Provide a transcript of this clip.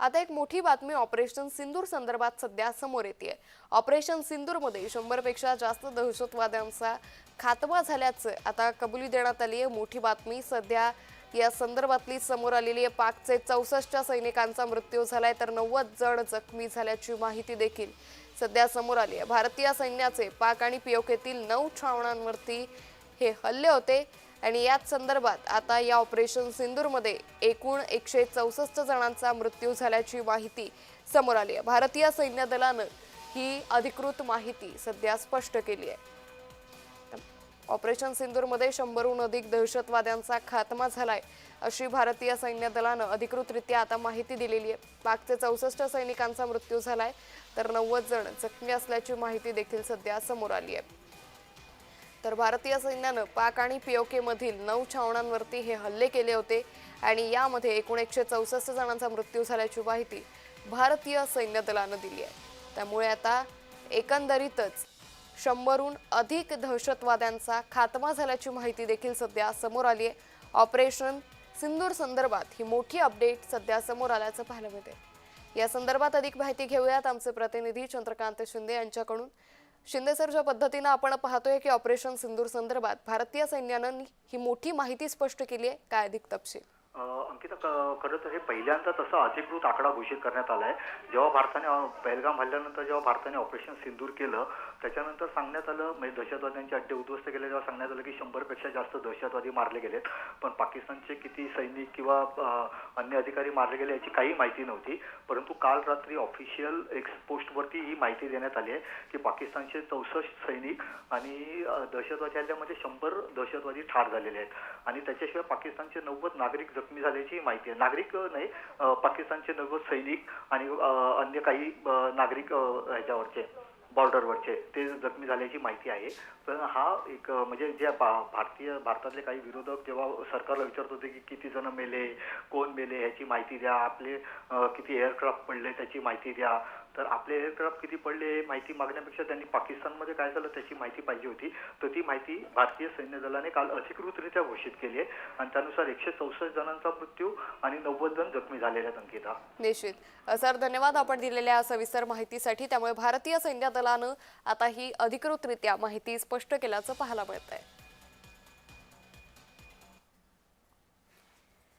आता एक मोठी बातमी ऑपरेशन सिंदूर संदर्भात सध्या समोर येते। ऑपरेशन सिंदूरमध्ये 100 पेक्षा जास्त दहशतवाद्यांचा खात्मा झाल्याचं आता कबुली देण्यात आली आहे। मोठी बातमी सध्या या संदर्भातली समोर आलेली आहे। पाकचे 64 सैनिकांचा मृत्यू झालाय तर 90 जण जखमी झाल्याची माहिती देखील सध्या समोर आली आहे। भारतीय सैन्याचे पाक आणि पीओकेतील 9 छावण्यांवरती हे हल्ले होते आणि याच संदर्भात आता या ऑपरेशन सिंदूरमध्ये एकूण 164 जणांचा मृत्यू झाल्याची माहिती समोर आली आहे। भारतीय सैन्य दलानं ही अधिकृत माहिती सध्या स्पष्ट केली आहे। ऑपरेशन सिंदूरमध्ये 100हून अधिक दहशतवाद्यांचा खात्मा झालाय अशी भारतीय सैन्य दलानं अधिकृतरित्या आता माहिती दिलेली आहे। पाकचे 64 सैनिकांचा मृत्यू झालाय तर 90 जण जखमी असल्याची माहिती देखील सध्या समोर आली आहे। तर भारतीय सैन्यानं पाक आणि पीओके मधील 9 छावण्यांवरती हे हल्ले केले होते आणि यामध्ये एकूण 164 जणांचा मृत्यू झाल्याची माहिती भारतीय सैन्य दलानं दिली आहे। त्यामुळे आता एकंदरीतच 100हून अधिक दहशतवाद्यांचा खात्मा झाल्याची माहिती देखील सध्या समोर आली आहे। ऑपरेशन सिंदूर संदर्भात ही मोठी अपडेट सध्या समोर आल्याचं पाहायला मिळते। या संदर्भात अधिक माहिती घेऊयात आमचे प्रतिनिधी चंद्रकांत शिंदे यांच्याकडून। शिंदे सर, ज्या पद्धतीने आपण पाहतोय की ऑपरेशन सिंदूर संदर्भात भारतीय सैन्यानं ही मोठी माहिती स्पष्ट केली आहे, काय अधिक तपशील? अंकिता, खरं तर हे पहिल्यांदाच असा अधिकृत आकडा घोषित करण्यात आला आहे। जेव्हा भारताने पहलगाम हल्ल्यानंतर जेव्हा भारताने ऑपरेशन सिंदूर केलं त्याच्यानंतर सांगण्यात आलं, म्हणजे दहशतवाद्यांचे अड्डे उद्ध्वस्त केले तेव्हा सांगण्यात आलं की 100 पेक्षा जास्त दहशतवादी मारले गेलेत, पण पाकिस्तानचे किती सैनिक किंवा अन्य अधिकारी मारले गेले याची काही माहिती नव्हती। परंतु काल रात्री ऑफिशियल एक्स पोस्टवरती ही माहिती देण्यात आली आहे की पाकिस्तानचे 64 सैनिक आणि दहशतवादी हल्ल्यामध्ये 100 दहशतवादी ठार झालेले आहेत आणि त्याच्याशिवाय पाकिस्तानचे 90 नागरिक जखमी झाल्याची माहिती आहे। नागरिक नाही, पाकिस्तानचे 90 सैनिक आणि अन्य काही नागरिक ह्याच्यावरचे बॉर्डरवरचे ते जखमी झाल्याची माहिती आहे। पण हा एक म्हणजे जे भारतातले काही विरोधक जेव्हा सरकारला विचारत होते की किती जण मेले, कोण मेले ह्याची माहिती द्या, आपले किती एअरक्राफ्ट पडले त्याची माहिती द्या, तर आपले एअरक्राफ्ट किती पडले माहिती मागण्यापेक्षा त्यांनी पाकिस्तानमध्ये काय झालं त्याची माहिती पाहिजे होती। तर ती माहिती भारतीय सैन्य दलाने काल अधिकृतरित्या घोषित केली आहे आणि त्यानुसार 164 जणांचा मृत्यू आणि 90 जण जखमी झालेले आहेत। अंकिता, निश्चित सर, धन्यवाद आपण दिलेल्या सविस्तर माहितीसाठी। त्यामुळे भारतीय सैन्य दलानं आता ही अधिकृतरित्या माहिती स्पष्ट केल्याचं पाहायला मिळतंय।